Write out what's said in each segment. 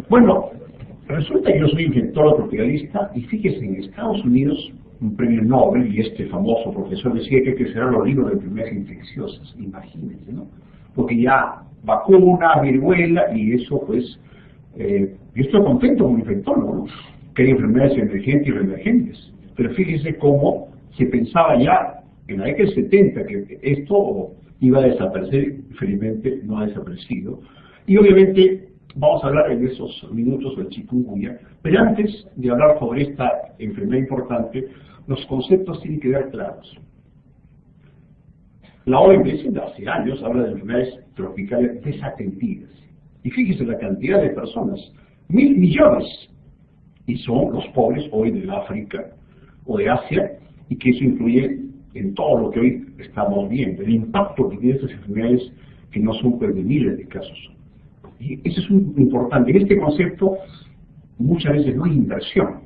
Bueno, resulta que yo soy infectólogo tropicalista y fíjese, en Estados Unidos, un premio Nobel, y este famoso profesor decía que hay que cerrar los libros de enfermedades infecciosas, imagínense, ¿no? Porque ya vacuna, viruela, y eso pues, yo estoy contento como infectólogo, ¿no? Que hay enfermedades emergentes y reemergentes, pero fíjese cómo se pensaba ya en la década del 70 que esto iba a desaparecer, felizmente no ha desaparecido, y obviamente vamos a hablar en esos minutos del chikungunya, pero antes de hablar sobre esta enfermedad importante, los conceptos tienen que quedar claros. La OMS de hace años habla de enfermedades tropicales desatendidas. Y fíjese la cantidad de personas, 1.000 millones, y son los pobres hoy de África o de Asia, y que eso influye en todo lo que hoy estamos viendo, el impacto que tienen estas enfermedades que no son pues de miles de casos. Y eso es importante. En este concepto muchas veces no hay inversión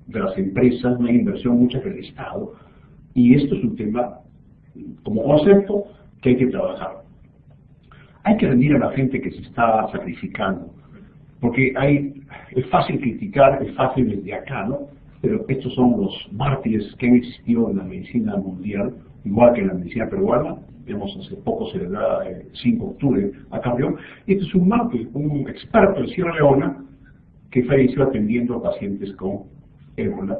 de las empresas, no hay inversión muchas del Estado, y esto es un tema como concepto que hay que trabajar. Hay que rendir a la gente que se está sacrificando, porque es fácil criticar, es fácil desde acá, ¿no? Pero estos son los mártires que han existido en la medicina mundial, igual que en la medicina peruana. Vemos hace poco celebrada el 5 de octubre acá en León. Este es un mártir, un experto de Sierra Leona que falleció atendiendo a pacientes con ébola.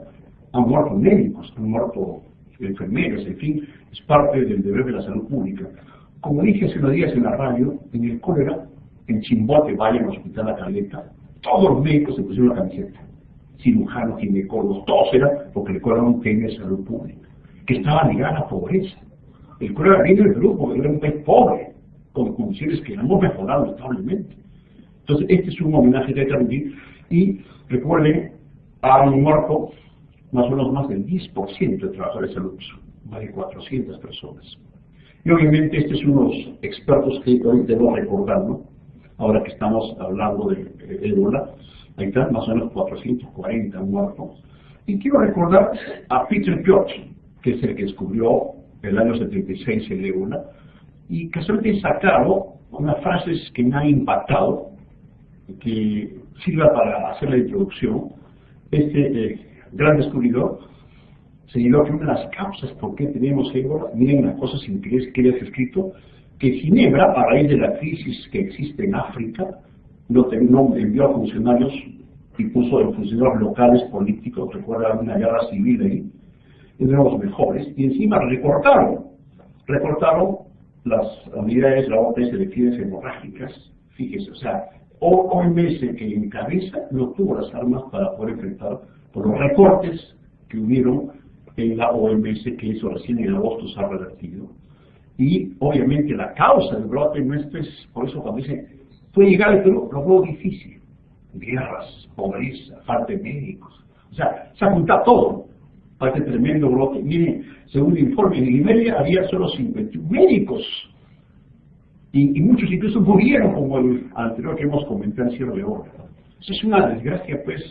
Han muerto médicos, han muerto enfermeros, en fin, es parte del deber de la salud pública. Como dije hace unos días en la radio, en el cólera, en Chimbote, vayan al hospital La Caleta, todos los médicos se pusieron la camiseta, cirujanos, ginecólogos, todos eran porque el cólera era un tema de salud pública, que estaba ligada a la pobreza. El cólera viene del Perú porque era un país pobre, con condiciones que hemos mejorado notablemente. Entonces, este es un homenaje que hay que rendir. Y recuerden, han muerto más o menos más del 10% de trabajadores de salud, más de 400 personas. Y obviamente, este es unos expertos que hoy debo recordar, ¿no? Ahora que estamos hablando de ébola, ahí están más o menos 440 muertos. Y quiero recordar a Peter Piot, que es el que descubrió el año 76 el ébola, y casualmente he sacado unas frases que me han impactado, que sirva para hacer la introducción. Este gran descubridor señaló que una de las causas por qué tenemos ébola, miren las cosas increíbles que él ha escrito, que Ginebra, a raíz de la crisis que existe en África, no envió a funcionarios y puso a funcionarios locales políticos, recuerda una guerra civil ahí, de los mejores, y encima recortaron las unidades, la OPS de fieles hemorrágicas, fíjese, o sea, OMS que encabeza no tuvo las armas para poder enfrentar por los recortes que hubieron en la OMS, que eso recién en agosto se ha revertido. Y obviamente la causa del brote nuestro es, por eso cuando dicen, fue llegar al Perú, lo veo difícil, guerras, pobreza, falta de médicos, o sea, se ha juntado todo para este tremendo brote. Miren, según el informe, en Liberia había solo 51 médicos, y muchos incluso murieron, como el anterior que hemos comentado en Sierra Leona. Eso es una desgracia, pues,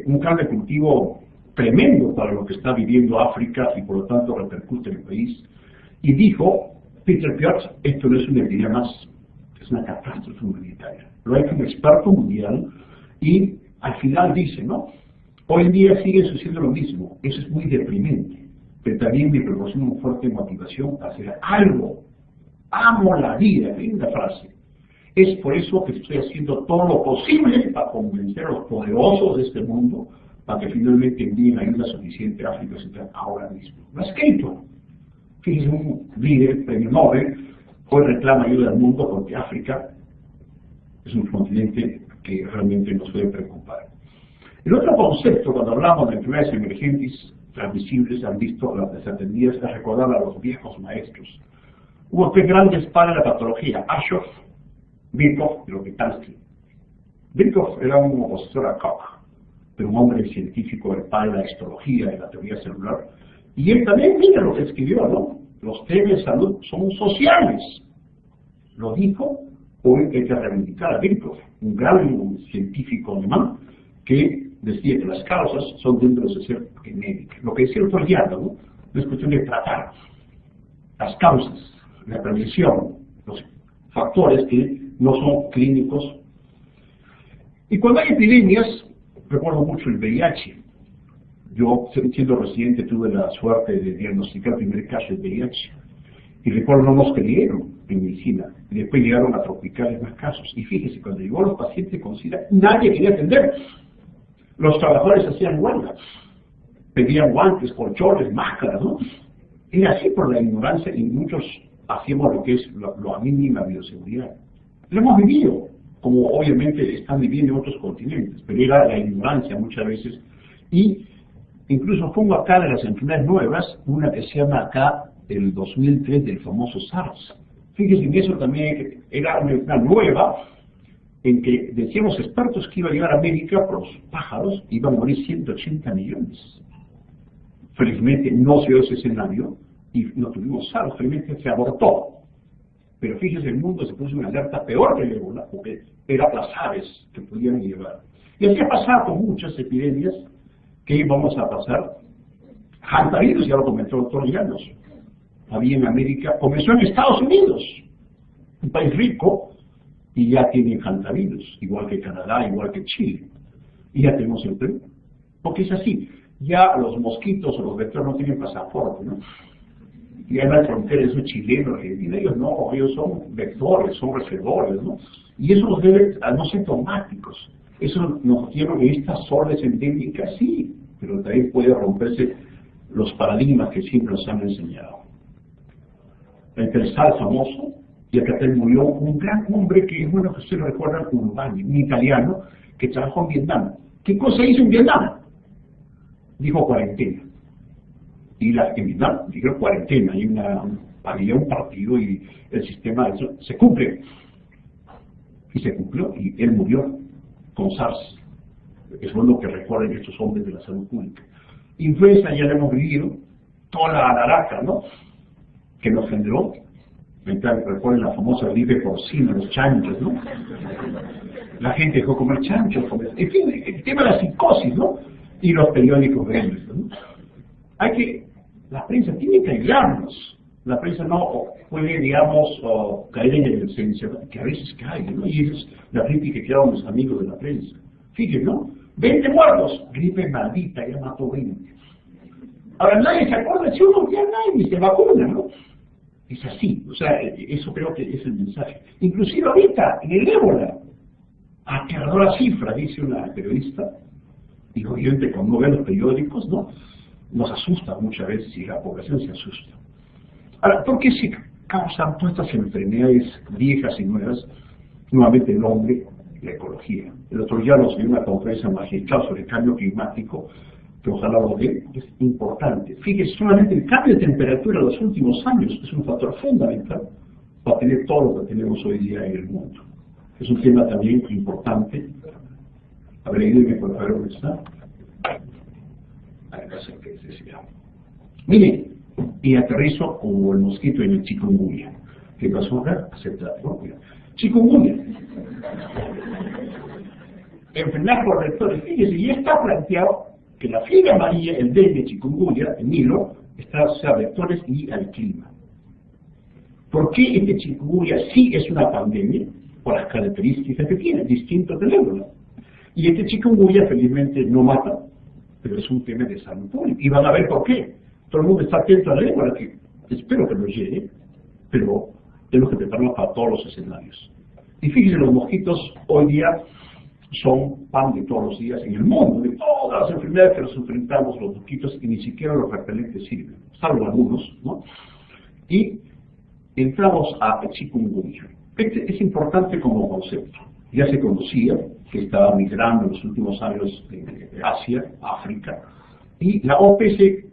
un caldo de cultivo tremendo para lo que está viviendo África y por lo tanto repercute en el país. Y dijo Peter Piot, esto no es una epidemia más, es una catástrofe humanitaria. Lo ha hecho un experto mundial y al final dice, ¿no? Hoy en día sigue sucediendo lo mismo, eso es muy deprimente, pero también me proporciona una fuerte motivación a hacer algo. Amo la vida, linda frase. Es por eso que estoy haciendo todo lo posible para convencer a los poderosos de este mundo para que finalmente envíen ayuda suficiente a África Central ahora mismo. Lo ha escrito. Fíjense, un líder, premio Nobel, hoy reclama ayuda al mundo porque África es un continente que realmente nos debe preocupar. El otro concepto, cuando hablamos de enfermedades emergentes, transmisibles, han visto las desatendidas, es recordar a los viejos maestros. Hubo tres grandes padres de la patología, Aschoff, Virchow y Rokitansky. Virchow era un opositor a Koch, pero un hombre científico del padre de la histología, de la teoría celular. Y él también, mira lo que escribió, ¿no? Los temas de salud son sociales. Lo dijo, hoy hay que reivindicar a Virchow, un gran científico alemán, que decía que las causas son dentro de su ser genética. Lo que decía el doctor Yanda, ¿no? No es cuestión de tratar las causas, la prevención, los factores que no son clínicos. Y cuando hay epidemias, recuerdo mucho el VIH. Yo, siendo residente, tuve la suerte de diagnosticar el primer caso de VIH. Y recuerdo, no nos creyeron en medicina. Y después llegaron a tropicales más casos. Y fíjese, cuando llegó los pacientes con SIDA, nadie quería atender. Los trabajadores hacían huelga. Pedían guantes, colchones, máscaras, ¿no? Era así por la ignorancia y muchos hacíamos lo que es la mínima bioseguridad. Lo hemos vivido, como obviamente están viviendo en otros continentes, pero era la ignorancia muchas veces. Y incluso pongo acá de las enfermedades nuevas, una que se llama acá el 2003 del famoso SARS. Fíjense en eso también era una nueva, en que decíamos expertos que iba a llegar a América por los pájaros, iban a morir 180 millones. Felizmente no se dio ese escenario y no tuvimos SARS, felizmente se abortó. Pero fíjense, el mundo se puso en una alerta peor que el ébola, porque eran las aves que podían llevar. Y así ha pasado con muchas epidemias que vamos a pasar. Hantavirus, ya lo comentó el doctor Llanos, había en América, comenzó en Estados Unidos, un país rico, y ya tienen hantavirus, igual que Canadá, igual que Chile. Y ya tenemos el Perú. Porque es así, ya los mosquitos o los vectores no tienen pasaporte, ¿no? Y en la frontera esos chilenos, argentinos, ellos no, ellos son vectores, son recibidores, ¿no? Y eso los debe a no sintomáticos. Eso nos dieron en estas zonas endémicas, sí, pero también puede romperse los paradigmas que siempre nos han enseñado. El Persal famoso, y acá también murió un gran hombre que es bueno que ustedes lo recuerdan, Urbani, un italiano que trabajó en Vietnam. ¿Qué cosa hizo en Vietnam? Dijo cuarentena. Y en Vietnam dijeron cuarentena, había un partido y el sistema de eso se cumple. Y se cumplió y él murió con SARS. Es bueno que recuerden estos hombres de la salud pública. Influenza ya la hemos vivido, toda la alaraca, ¿no? Que nos generó. Recuerden la famosa gripe porcina, los chanchos, ¿no? La gente dejó comer chanchos, en fin, el tema de la psicosis, ¿no? Y los periódicos grandes, ¿no? La prensa tiene que ayudarnos. La prensa no puede, digamos, caer en el sensacionalismo, que a veces cae, ¿no? Y es la crítica que hagan los amigos de la prensa. Fíjense, ¿no? 20 muertos, gripe maldita, ya mató 20. Ahora nadie se acuerda, si uno ya nadie se vacuna, ¿no? Es así, o sea, eso creo que es el mensaje. Inclusive ahorita, en el ébola, aterradora cifra, dice una periodista, y obviamente cuando uno ve los periódicos, ¿no? Nos asusta muchas veces y la población se asusta. Ahora, ¿por qué se causan todas estas enfermedades viejas y nuevas? Nuevamente el hombre y la ecología. El otro día nos dio una conferencia magistral sobre el cambio climático, que ojalá lo dé, es importante. Fíjese, solamente el cambio de temperatura en los últimos años es un factor fundamental para tener todo lo que tenemos hoy día en el mundo. Es un tema también importante. A ver, ayúdenme por favor, ¿dónde está? Miren, y aterrizo como el mosquito en el chikungunya. ¿Qué pasó acá? Aceptar. Chikungunya. Enfermedad por vectores. Fíjese, y está planteado que la fiebre amarilla, el dengue, chikungunya, el Nilo, está asociado a vectores y al clima. ¿Por qué este chikungunya sí es una pandemia? Por las características que tiene, distinto del ébola. Y este chikungunya felizmente no mata, pero es un tema de salud pública. Y van a ver por qué. Todo el mundo está atento al ébola, que espero que nos llegue, pero tenemos que prepararnos para todos los escenarios. Y fíjense, los mosquitos hoy día son pan de todos los días en el mundo, de todas las enfermedades que nos enfrentamos los mosquitos, y ni siquiera los repelentes sirven, salvo algunos, ¿no? Y entramos a chikungunya. Este es importante como concepto. Ya se conocía que estaba migrando en los últimos años de Asia, África, y la OPS,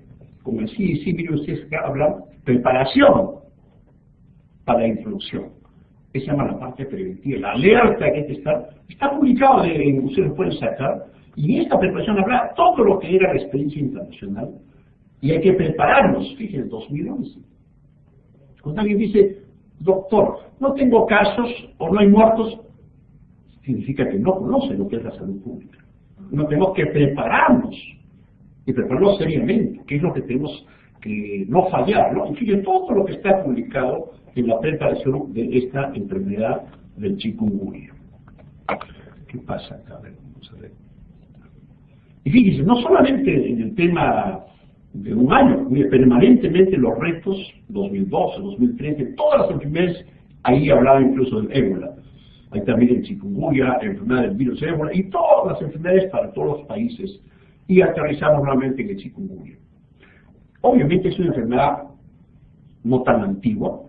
como el CDC, miren ustedes que hablan, preparación para la introducción. Esa se llama la parte preventiva, la alerta que hay que estar. Está publicado, ustedes lo pueden sacar, y en esta preparación habrá todo lo que era la experiencia internacional, y hay que prepararnos. Fíjense, 2011. Cuando alguien dice, doctor, no tengo casos o no hay muertos, significa que no conoce lo que es la salud pública. No tenemos que prepararnos, y prepararnos seriamente, que es lo que tenemos que no fallar, ¿no? Y fíjense todo lo que está publicado en la preparación de esta enfermedad del chikungunya. ¿Qué pasa acá? A ver, vamos a ver. Y fíjense, no solamente en el tema de un año, mire, permanentemente los retos, 2012, 2013, todas las enfermedades, ahí hablaba incluso del ébola. Ahí también el chikungunya, la enfermedad del virus ébola, y todas las enfermedades para todos los países. Y aterrizamos nuevamente en el chikungunya. Obviamente es una enfermedad no tan antigua,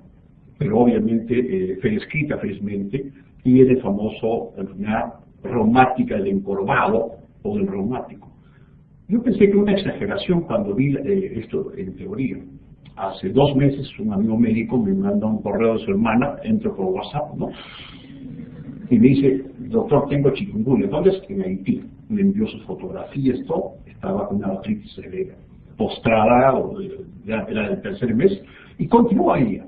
pero obviamente fue descrita felizmente, y es el famoso enfermedad reumática del encorvado o del reumático. Yo pensé que era una exageración cuando vi esto en teoría. Hace 2 meses un amigo médico me manda un correo de su hermana, entro por WhatsApp, ¿no? Y me dice, doctor, tengo chikungunya. ¿Dónde es? En Haití. Me envió sus fotografías, todo. Estaba con una artritis severa, postrada, ya era del 3er mes, y continúa ahí.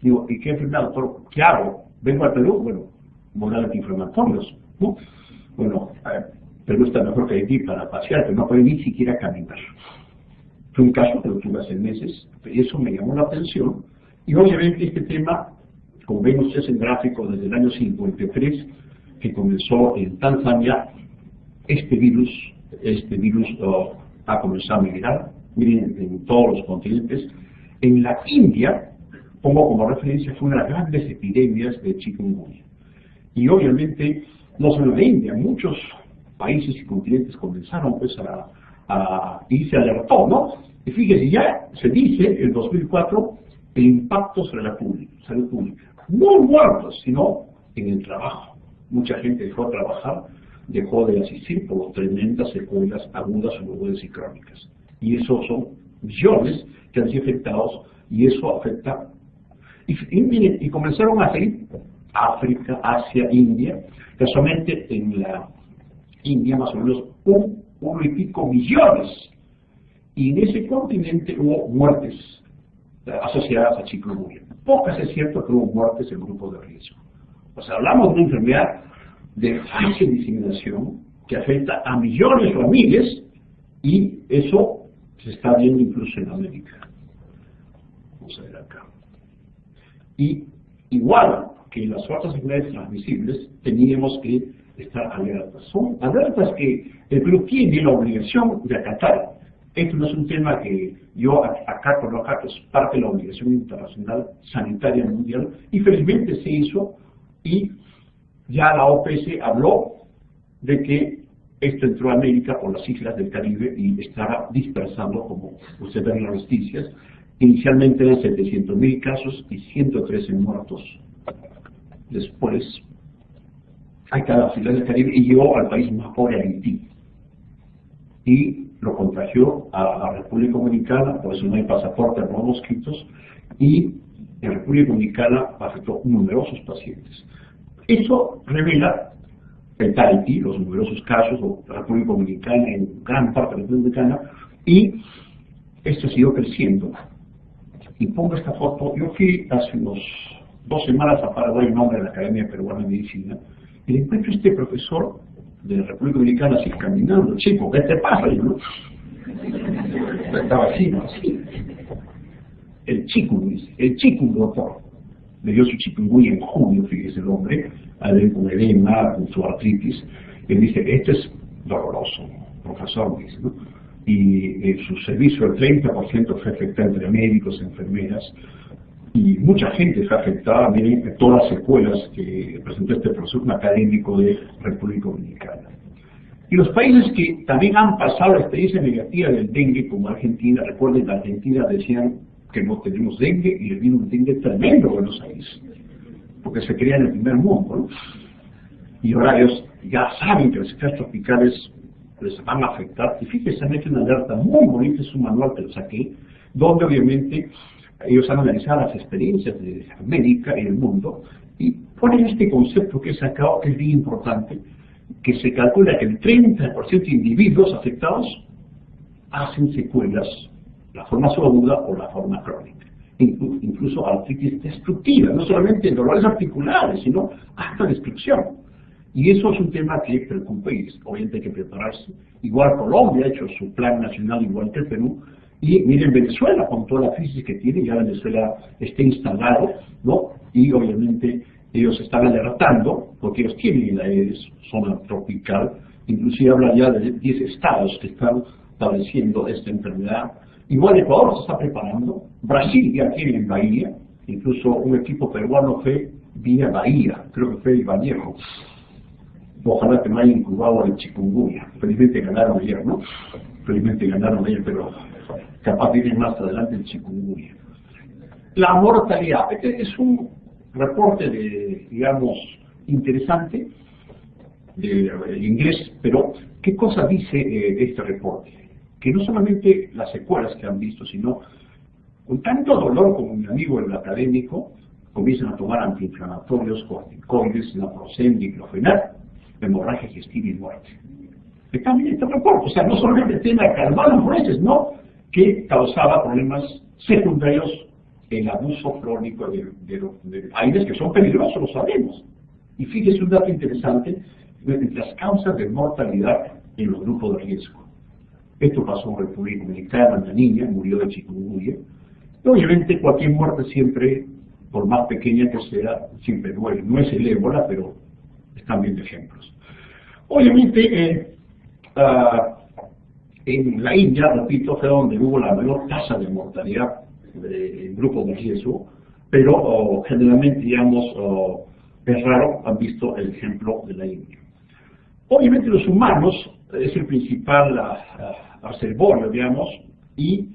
Digo, ¿y qué enfermedad, doctor? ¿Qué hago? ¿Vengo al Perú? Bueno, moral antiinflamatorios, ¿no? Bueno, Perú está mejor que Haití para pasear, pero no puede ni siquiera caminar. Fue un caso que lo tuve hace meses, eso me llamó la atención, y obviamente este tema, como ven ustedes en gráfico, desde el año 53, que comenzó en Tanzania, este virus ha comenzado a migrar, miren, en todos los continentes. En la India, pongo como referencia, fue una de las grandes epidemias de chikungunya. Y obviamente, no solo en la India, muchos países y continentes comenzaron pues y se alertó, ¿no? Y fíjese, ya se dice, en 2004, el impacto sobre la salud pública. No muertos, sino en el trabajo. Mucha gente dejó de trabajar, dejó de asistir por las tremendas secuelas agudas, agudas y crónicas. Y esos son millones que han sido afectados, y eso afecta. Y comenzaron a seguir África, Asia, India. Casualmente en la India más o menos 1,5 millones. Y en ese continente hubo muertes asociadas a chikungunya. Pocas es cierto que hubo muertes en grupos de riesgo. O sea, hablamos de una enfermedad de fácil diseminación que afecta a millones o a miles, y eso se está viendo incluso en América. Vamos a ver acá. Y igual que en las otras enfermedades transmisibles, teníamos que estar alertas. Son alertas que el Perú tiene la obligación de acatar. Esto no es un tema que yo acato, no acato, es parte de la obligación internacional sanitaria mundial, y felizmente se hizo, y ya la OPS habló de que esto entró a América por las islas del Caribe y estaba dispersando, como ustedes ven en las noticias. Inicialmente eran 700.000 casos y 113 muertos. Después, hay cada isla del Caribe y llegó al país más pobre, Haití. Y lo contagió a la República Dominicana, por eso no hay pasaporte a los mosquitos, y en República Dominicana afectó numerosos pacientes. Eso revela el Haití, los numerosos casos, o la República Dominicana, en gran parte de la República Dominicana, y esto ha sido creciendo. Y pongo esta foto. Yo fui hace unos 2 semanas a Paraguay en nombre de la Academia Peruana de Medicina, y le encuentro a este profesor de la República Dominicana así caminando. Chico, ¿qué te pasa? Yo, ¿no? Estaba así, ¿no? Así. El chico, doctor. Le dio su chikungunya en junio, fíjese el hombre, con edema, con su artritis. Él dice, esto es doloroso, profesor, dice, ¿no? Y en su servicio el 30% fue afectado entre médicos, enfermeras, y mucha gente fue afectada. Miren todas las secuelas que presentó este profesor, un académico de República Dominicana. Y los países que también han pasado la experiencia negativa del dengue, como Argentina, recuerden, en Argentina decían que no tenemos dengue, y les vino un dengue tremendo a Buenos Aires, porque se creía en el primer mundo, ¿no? Y ahora ellos ya saben que las esferas tropicales les van a afectar. Y fíjense, han hecho una alerta muy bonita, es un manual que lo saqué, donde obviamente ellos han analizado las experiencias de América y del mundo, y ponen este concepto que he sacado, que es bien importante, que se calcula que el 30% de individuos afectados hacen secuelas, la forma subaguda o la forma crónica, incluso artritis destructiva, no solamente dolores articulares, sino hasta destrucción. Y eso es un tema que preocupa, y obviamente hay que prepararse. Igual Colombia ha hecho su plan nacional, igual que el Perú, y miren Venezuela, con toda la crisis que tiene, ya Venezuela está instalado, ¿no? Y obviamente Ellos están alertando, porque ellos tienen la zona tropical, inclusive habla ya de 10 estados que están padeciendo esta enfermedad. Igual Ecuador se está preparando, Brasil ya tiene en Bahía, incluso un equipo peruano fue vía Bahía, creo que fue el Vallejo. Ojalá que no haya incubado el chikungunya. Felizmente ganaron ayer, ¿no? Felizmente ganaron ayer, pero capaz viene más adelante el chikungunya. La mortalidad, este es un reporte digamos, interesante, de inglés, pero ¿qué cosa dice este reporte? Que no solamente las secuelas que han visto, sino con tanto dolor como mi amigo el académico, comienzan a tomar antiinflamatorios, corticoides, naproxen, diclofenac, hemorragia digestiva y muerte. Está bien este reporte, o sea, no solamente el tema de calmar las molestias, no, que causaba problemas secundarios el abuso crónico de aires que son peligrosos, lo sabemos. Y fíjese un dato interesante, las causas de mortalidad en los grupos de riesgo. Esto pasó en República Dominicana, una niña murió de chikungunya. Y obviamente cualquier muerte siempre, por más pequeña que sea, siempre duele. No es el ébola, pero están viendo ejemplos. Obviamente, en la India, repito, fue donde hubo la mayor tasa de mortalidad en grupos de riesgo, pero generalmente, digamos, es raro, han visto el ejemplo de la India. Obviamente los humanos es el principal reservorio, digamos, y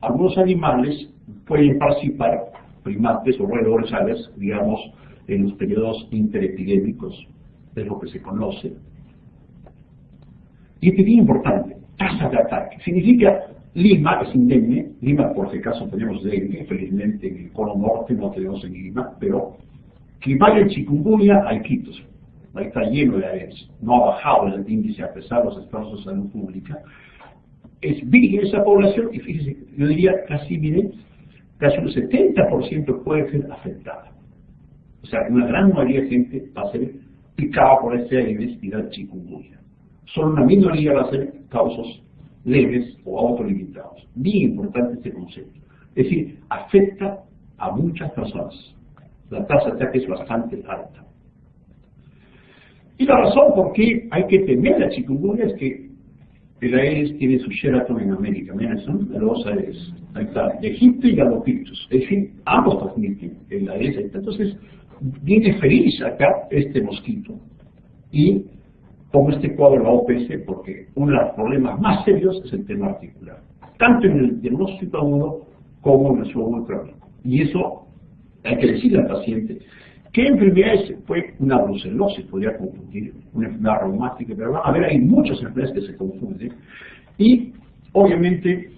algunos animales pueden participar, primates o roedores, aves, digamos, en los periodos interepidémicos, es lo que se conoce. Y este es bien importante, tasa de ataque. Significa, Lima es indemne, Lima por si acaso tenemos dengue, felizmente en el Cono Norte no tenemos en Lima, pero que vaya el chikungunya a Iquitos, ahí está lleno de Aedes, no ha bajado el índice a pesar de los esfuerzos de salud pública. Es virgen esa población y fíjese, yo diría casi, miren, casi un 70% puede ser afectada. O sea, una gran mayoría de gente va a ser picada por este Aedes y dar chikungunya. Solo una minoría va a ser causas leves o autolimitados. Bien importante este concepto. Es decir, afecta a muchas personas. La tasa de ataque es bastante alta. Y la razón por qué hay que temer la chikungunya es que el Aedes tiene su Sheraton en América. Miren, son los Aedes. Ahí está, Egipto y Galopictus. Es decir, ambos transmiten el Aedes. Entonces, viene feliz acá este mosquito. Y como este cuadro de la OPS, porque uno de los problemas más serios es el tema articular, tanto en el diagnóstico agudo como en el subagudo crónico. Y eso hay que decirle al paciente qué enfermedades fue una brucelosis, podría confundir, una enfermedad reumática, pero a ver, hay muchas enfermedades que se confunden. Y obviamente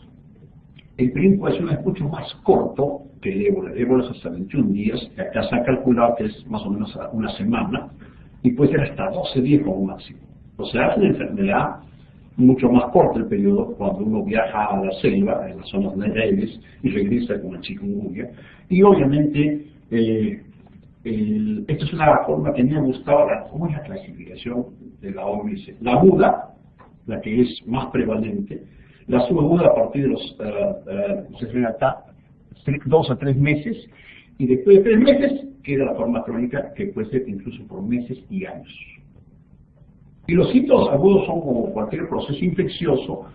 el periodo de incubación es mucho más corto que el ébola. El ébola es hasta 21 días, y acá se ha calculado que es más o menos una semana, y puede ser hasta 12 días como máximo. O sea, es una enfermedad mucho más corta el periodo cuando uno viaja a la selva, en las zonas nevadas, y regresa con el chikungunya. Y obviamente, esta es una forma que me ha gustado, ¿cómo es la clasificación de la OMS? La aguda, la que es más prevalente, la subaguda a partir de los 2 a 3 meses, y después de 3 meses queda la forma crónica que puede ser incluso por meses y años. Y los síntomas agudos son como cualquier proceso infeccioso,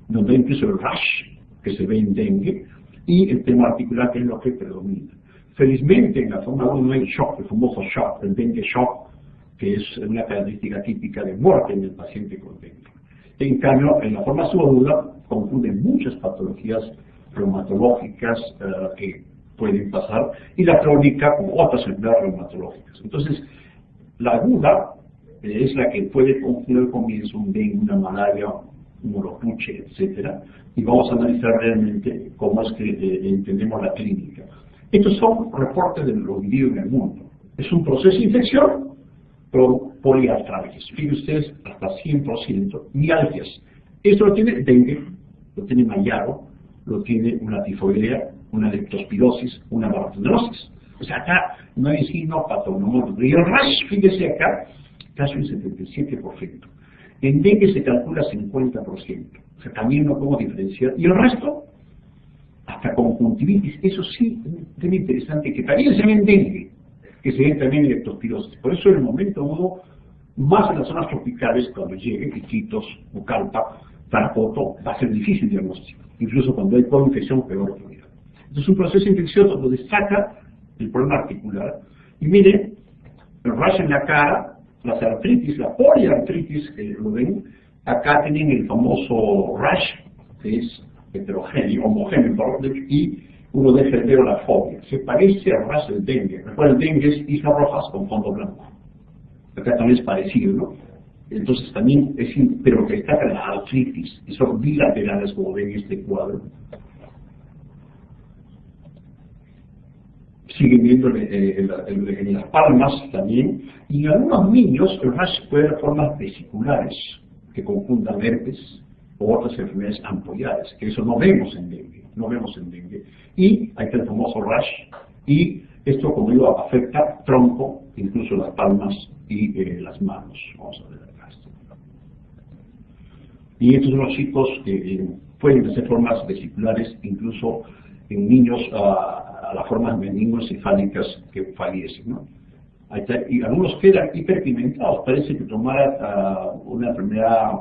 donde hay incluso el rash que se ve en dengue, y el tema articular que es lo que predomina. Felizmente en la forma aguda no hay shock, el famoso shock, el dengue shock, que es una característica típica de muerte en el paciente con dengue. En cambio, en la forma subaguda confunden muchas patologías reumatológicas que pueden pasar, y la crónica con otras enfermedades reumatológicas. Entonces, la aguda es la que puede confundir al comienzo un dengue, una malaria, un moropuche, etc. Y vamos a analizar realmente cómo es que entendemos la clínica. Estos son reportes de lo vivido en el mundo. Es un proceso de infección, pero poliartralgias. Fíjense ustedes, hasta 100%. Mialgias. Esto lo tiene dengue, lo tiene mayaro, lo tiene una tifoidea, una leptospirosis, una barotenderosis. O sea, acá no hay signo patognomónico. Y el rash, fíjese acá, casi un 77%. En dengue se calcula 50%. O sea, también no podemos diferenciar. Y el resto, hasta conjuntivitis, eso sí, es muy interesante, que también se ve en dengue. que se den también en leptospirosis. Por eso en el momento uno, más en las zonas tropicales, cuando lleguen, Iquitos, Pucallpa, Tarapoto, va a ser difícil diagnóstico. Incluso cuando hay co-infección, peor todavía. Entonces es un proceso infeccioso donde saca el problema articular. Y miren, el rash en la cara, las artritis, la poliartritis, que lo ven, acá tienen el famoso rash, que es heterogéneo, homogéneo, y uno deja de ver la fobia. Se parece al rash del dengue. Recuerden, el dengue es islas rojas con fondo blanco. Acá también es parecido, ¿no? Entonces también es, pero que destaca la artritis, y son bilaterales como ven en este cuadro. Siguen viendo en las palmas también, y en algunos niños el rash puede haber formas vesiculares que confundan herpes o otras enfermedades ampollares, que eso no vemos en dengue, y ahí está el famoso rash, y esto, como digo, afecta tronco, incluso las palmas y las manos. Vamos a ver acá. Y estos son los chicos que pueden hacer formas vesiculares, incluso en niños a las formas meningoencefálicas que fallecen, ¿no? Y algunos quedan hiperpigmentados, parece que tomara una enfermedad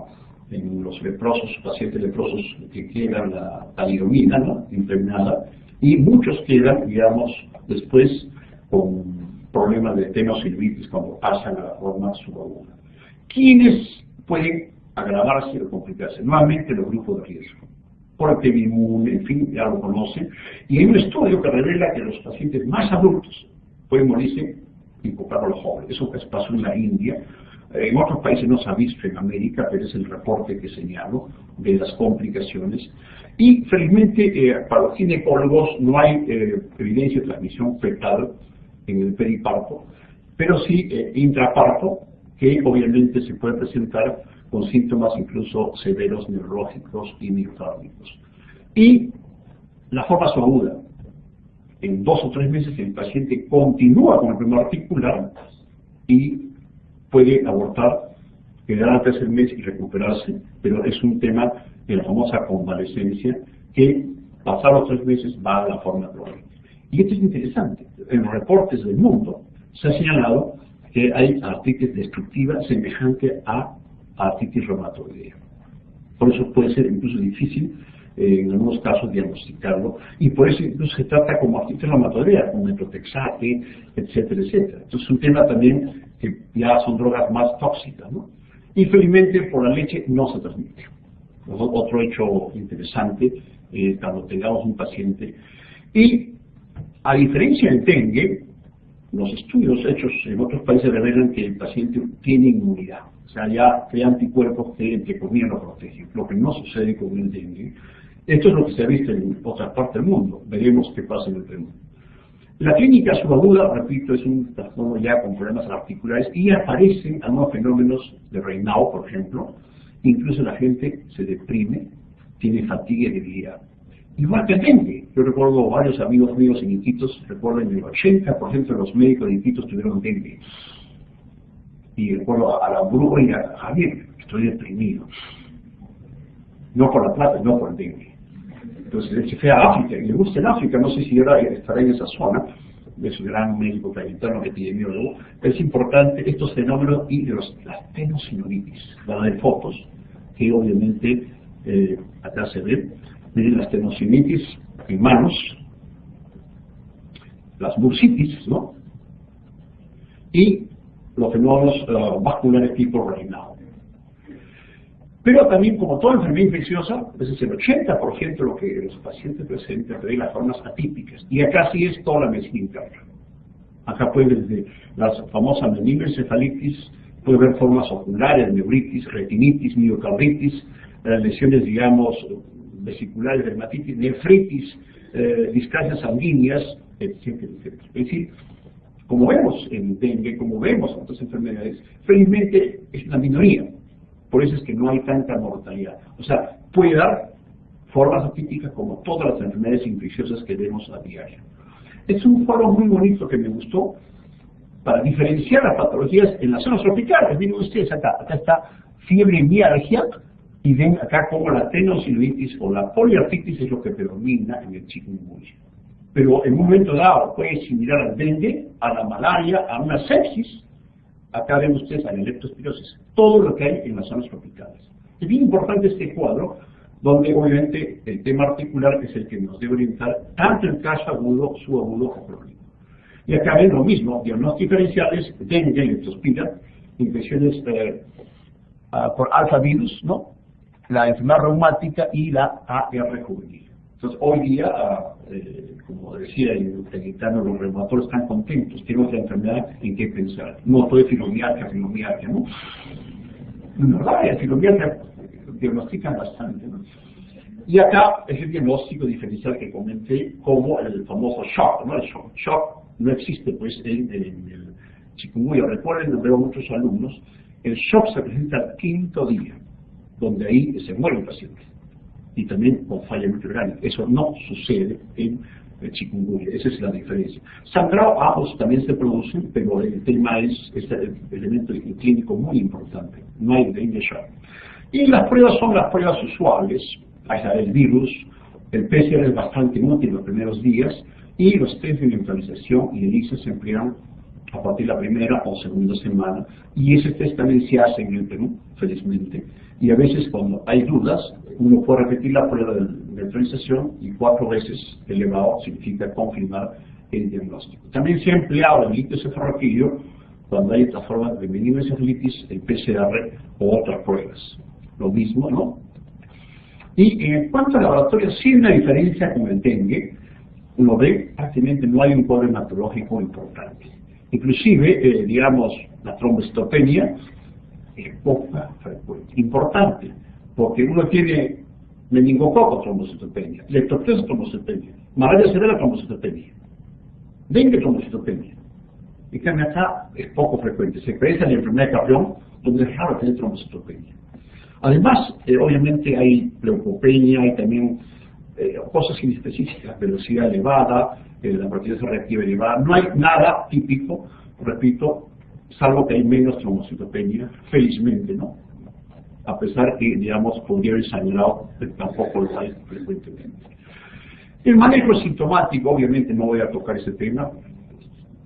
en los leprosos, pacientes leprosos que quedan la talidomida, ¿no?, impregnada, y muchos quedan, digamos, después con problemas de tenosynovitis cuando pasan a la forma subaguda. ¿Quiénes pueden agravarse o complicarse? Nuevamente los grupos de riesgo. Porte inmune, en fin, ya lo conocen. Y hay un estudio que revela que los pacientes más adultos pueden morirse y comparado a los jóvenes. Eso pasó en la India. En otros países no se ha visto en América, pero es el reporte que señalo de las complicaciones. Y felizmente para los ginecólogos no hay evidencia de transmisión fetal en el periparto, pero sí intraparto, que obviamente se puede presentar con síntomas incluso severos neurológicos y miocárdicos. Y la forma subaguda. En 2 o 3 meses el paciente continúa con el problema articular y puede abortar, quedar al 3er mes y recuperarse, pero es un tema de la famosa convalescencia que pasados 3 meses va a la forma crónica. Y esto es interesante. En los reportes del mundo se ha señalado que hay artritis destructiva semejante a artritis reumatoidea. Por eso puede ser incluso difícil en algunos casos diagnosticarlo, y por eso incluso se trata como artritis reumatoidea, con metotrexate, etcétera, etcétera. Entonces es un tema también que ya son drogas más tóxicas, ¿no? Y felizmente por la leche no se transmite. Otro hecho interesante, cuando tengamos un paciente. Y a diferencia del dengue, los estudios hechos en otros países revelan que el paciente tiene inmunidad. O sea, ya crea anticuerpos que, entre comillas, lo protegen. Lo que no sucede con el dengue. Esto es lo que se ha visto en otras partes del mundo. Veremos qué pasa en el mundo. La clínica subaguda, repito, es un trastorno ya con problemas articulares y aparecen algunos fenómenos de Raynaud, por ejemplo. Incluso la gente se deprime, tiene fatiga y debilidad. Igual que el dengue. Yo recuerdo varios amigos míos en Iquitos, recuerden el 80% de los médicos de Iquitos tuvieron dengue. Y recuerdo a la bruja y a Javier, estoy deprimido. No por la plata, no por el dengue. Entonces él se fue a África, y le gusta en África, no sé si ahora estará en esa zona, es un gran médico planetario, epidemiólogo. Es importante estos fenómenos y de las tenosynovitis. Van a ver fotos que obviamente acá se ven. Miren las tenosynovitis en manos, las bursitis, ¿no? Y los fenómenos vasculares tipo Raynaud. Pero también, como toda enfermedad infecciosa, a veces el 80% de lo que los pacientes presentan de las formas atípicas. Y acá sí es toda la medicina interna. Acá puede desde las famosas meningoencefalitis, puede haber formas oculares, neuritis, retinitis, miocarditis, lesiones, digamos, vesiculares, dermatitis, nefritis, discasias sanguíneas, etcétera, etcétera. Es decir, como vemos en dengue, como vemos en otras enfermedades, felizmente es una minoría. Por eso es que no hay tanta mortalidad. O sea, puede dar formas atípicas como todas las enfermedades infecciosas que vemos a diario. Es un foro muy bonito que me gustó para diferenciar las patologías en las zonas tropicales. Miren ustedes acá está fiebre y mialgia, y ven acá como la tenosynovitis o la poliartritis es lo que predomina en el chikungunya. pero en un momento dado puede similar al dengue, a la malaria, a una sepsis. Acá ven ustedes a la leptospirosis, todo lo que hay en las zonas tropicales. Es bien importante este cuadro, donde obviamente el tema articular es el que nos debe orientar tanto en caso agudo, subagudo o crónico. Y acá ven lo mismo, diagnósticos diferenciales, dengue, leptospira, infecciones por alfa virus, ¿no? La enfermedad reumática y la AR juvenil. Entonces, hoy día, como decía el gitano, los reumatólogos están contentos, tienen otra enfermedad en qué pensar. No todo es fibromialgia, ¿no? En verdad, la fibromialgia diagnostican bastante, ¿no? Y acá es el diagnóstico diferencial que comenté como el famoso shock, ¿no? El shock no existe, pues, en el chikungunya. Recuerden, veo muchos alumnos, el shock se presenta al 5º día, donde ahí se muere el paciente. Y también con falla multiorgánica. Eso no sucede en el chikungunya, esa es la diferencia. Sangrado, ambos también se producen, pero el tema es el elemento clínico muy importante. No hay dengue shock. Y las pruebas son las pruebas usuales. Aislar el virus, el PCR es bastante útil en los primeros días, y los test de neutralización y ELISA se emplean a partir de la primera o segunda semana, y ese test también se hace en el Perú, felizmente, y a veces cuando hay dudas, uno puede repetir la prueba de neutralización y 4 veces elevado significa confirmar el diagnóstico. También se ha empleado el líquido cefalorraquídeo cuando hay esta forma de meningoencefalitis, el PCR o otras pruebas. Lo mismo, ¿no? Y en cuanto al laboratorio, sí hay una diferencia con el dengue. Uno ve, prácticamente no hay un cuadro hematológico importante. Inclusive, digamos, la trombocitopenia es poca frecuente. Importante, porque uno tiene meningococo trombocitopenia, leptospirosis trombocitopenia, malaria severa trombocitopenia, dengue trombocitopenia. Y que acá es poco frecuente. Se parece a la enfermedad de Caprión, donde es raro tener trombocitopenia. Además, obviamente hay leucopenia, hay también cosas inespecíficas, velocidad elevada, la proteína reactiva elevada. No hay nada típico, repito, salvo que hay menos trombocitopenia, felizmente, ¿no? A pesar que, digamos, podría haber sangrado, tampoco lo hay frecuentemente. El manejo sintomático, obviamente no voy a tocar ese tema,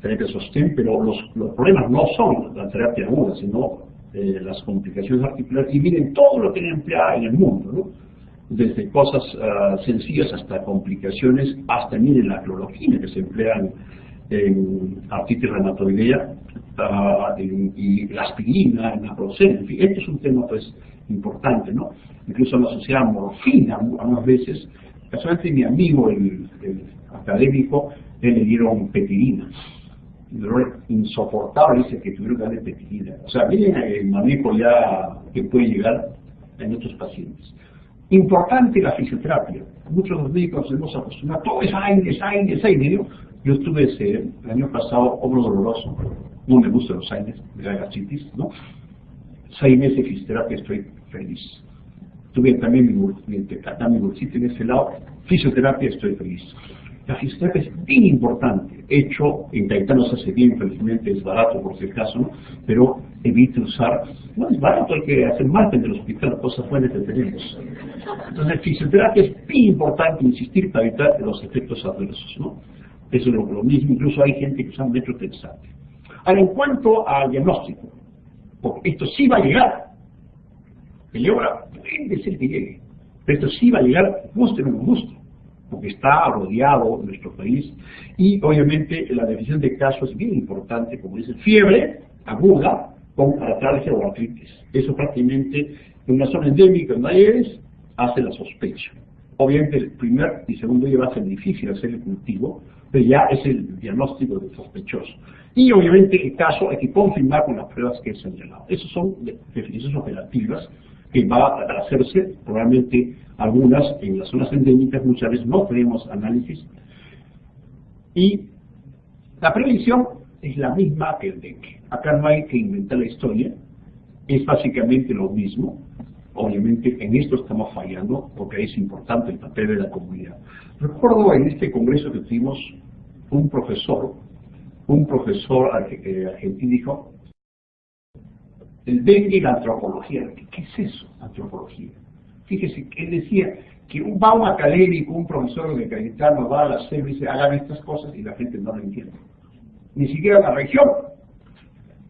terapia sostén, pero los problemas no son la terapia aguda, sino las complicaciones articulares, y miren todo lo que se emplea en el mundo, ¿no? Desde cosas sencillas hasta complicaciones, hasta miren la cloroquina que se emplea en artritis reumatoidea, y la aspirina, en la procena, en fin, esto es un tema pues importante, ¿no? Incluso la sociedad morfina, algunas veces, casualmente mi amigo, el académico, él le dieron petirina. El dolor insoportable, dice que tuvieron que darle petirina. O sea, miren el manejo ya que puede llegar en otros pacientes. Importante la fisioterapia. Muchos de los médicos nos hemos acostumbrado, todo es aire, ¿no? Yo estuve el año pasado, hombro doloroso, no me gustan los aires, me da gastritis, ¿no? 6 meses de fisioterapia, estoy feliz. Tuve también mi bolsita en ese lado, fisioterapia, estoy feliz. La fisioterapia es bien importante, hecho en Caetano se hace bien, felizmente es barato por si acaso, ¿no? Pero evite usar, no es barato, hay que hacer margen del hospital, las cosas buenas que tenemos. Entonces, fisioterapia es bien importante insistir para evitar los efectos adversos, ¿no? Eso es lo mismo, incluso hay gente que usa metrotexate. Ahora, en cuanto al diagnóstico, porque esto sí va a llegar, el ahora puede ser que llegue, pero esto sí va a llegar, guste o no guste, porque está rodeado en nuestro país, y obviamente la definición de casos es bien importante, como dice, fiebre aguda con artralgia o artritis. Eso prácticamente en una zona endémica donde hay Aedes hace la sospecha. Obviamente el primer y segundo día va a ser difícil hacer el cultivo, pero ya es el diagnóstico del sospechoso. Y obviamente el caso hay que confirmar con las pruebas que he señalado. Esas son definiciones operativas que va a hacerse, probablemente algunas en las zonas endémicas, muchas veces no tenemos análisis. Y la prevención es la misma que el dengue. Acá no hay que inventar la historia, es básicamente lo mismo. Obviamente en esto estamos fallando porque es importante el papel de la comunidad. Recuerdo en este congreso que tuvimos un profesor argentino dijo, el dengue y la antropología. ¿Qué es eso, antropología? Fíjese que él decía que va un académico, un profesor universitario va a la selva y dice, hagan estas cosas, y la gente no lo entiende. Ni siquiera la región,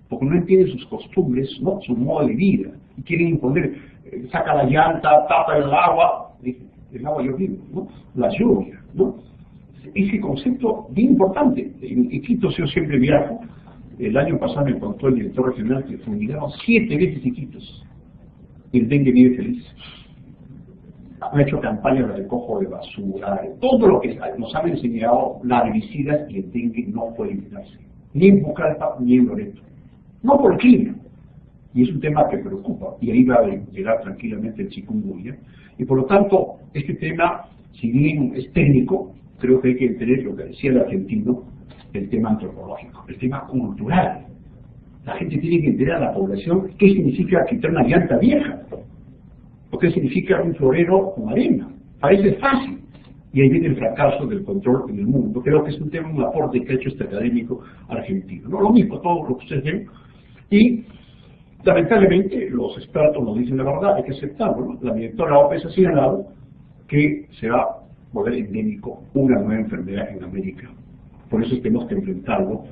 porque no entienden sus costumbres, ¿no? Su modo de vida, y quieren imponer, saca la llanta, tapa el agua, el agua yo vivo, ¿no? La lluvia, ¿no? Ese concepto bien importante. En Quito yo siempre viajo. El año pasado me contó el director regional que fumigaron 7 veces Iquitos. El dengue vive feliz. Han hecho campañas de recojo de basura, todo lo que nos han enseñado las herbicidas, y el dengue no puede eliminarse. Ni en Pucallpa ni en Loreto. No por el clima. Y es un tema que preocupa. Y ahí va a llegar tranquilamente el chikungunya. Y por lo tanto, este tema, si bien es técnico, creo que hay que entender lo que decía el argentino, el tema antropológico, el tema cultural. La gente tiene que entender a la población qué significa quitar una llanta vieja, o qué significa un florero con arena. Parece fácil. Y ahí viene el fracaso del control en el mundo. Creo que es un tema, un aporte que ha hecho este académico argentino. No lo mismo, todo lo que ustedes ven. Y lamentablemente los expertos nos dicen la verdad, hay que aceptarlo, ¿no? La directora OPS ha señalado que se va a volver endémico una nueva enfermedad en América. Por eso tenemos que enfrentarlo,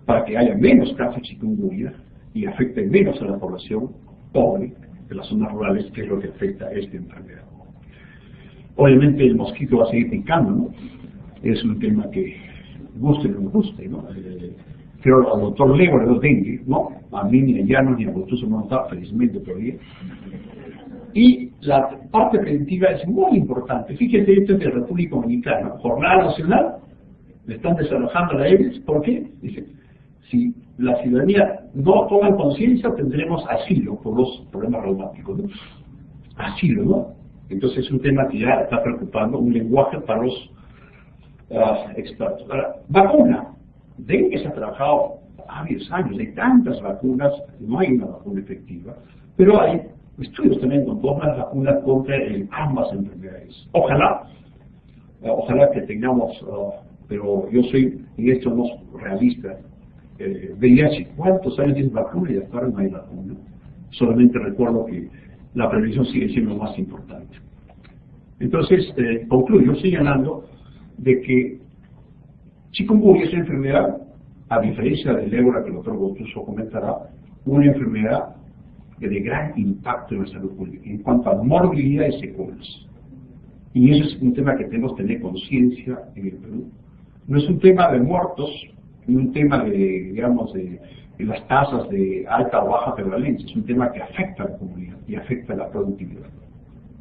para que haya menos casos de chikungunya y afecte menos a la población pobre de las zonas rurales, que es lo que afecta a esta enfermedad. Obviamente el mosquito va a seguir picando, ¿no? Es un tema que guste o no guste, ¿no? Pero al doctor Lego le dio dengue, ¿no? A mí ni a Llanos ni a Botuso no está, felizmente todavía. Y la parte preventiva es muy importante. Fíjense, esto es de República Dominicana, Jornada Nacional, le están desalojando la EBS. ¿Por qué? Dice, si la ciudadanía no toma conciencia, tendremos asilo por los problemas reumáticos, ¿no? Asilo, ¿no? Entonces es un tema que ya está preocupando, un lenguaje para los expertos. Ahora, vacuna. Dengue se ha trabajado varios años, hay tantas vacunas, no hay una vacuna efectiva, pero hay estudios también con todas las vacunas contra ambas enfermedades. Ojalá que tengamos, pero yo soy en esto no realista. VIH, ¿cuántos años tiene vacuna? Y hasta ahora no hay vacuna. Solamente recuerdo que la prevención sigue siendo lo más importante. Entonces, concluyo señalando de que chikungunya es una enfermedad, a diferencia del ébola que el doctor Botuso comentará, una enfermedad de gran impacto en la salud pública, en cuanto a morbilidad y secuelas. Y eso es un tema que tenemos que tener conciencia en el Perú. No es un tema de muertos, ni un tema de, digamos, de las tasas de alta o baja prevalencia, es un tema que afecta a la comunidad y afecta a la productividad.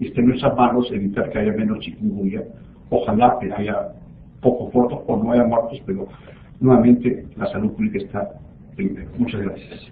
Y está en nuestras manos evitar que haya menos chikungunya, ojalá que haya pocos muertos o no haya muertos, pero nuevamente la salud pública está primero. Muchas gracias.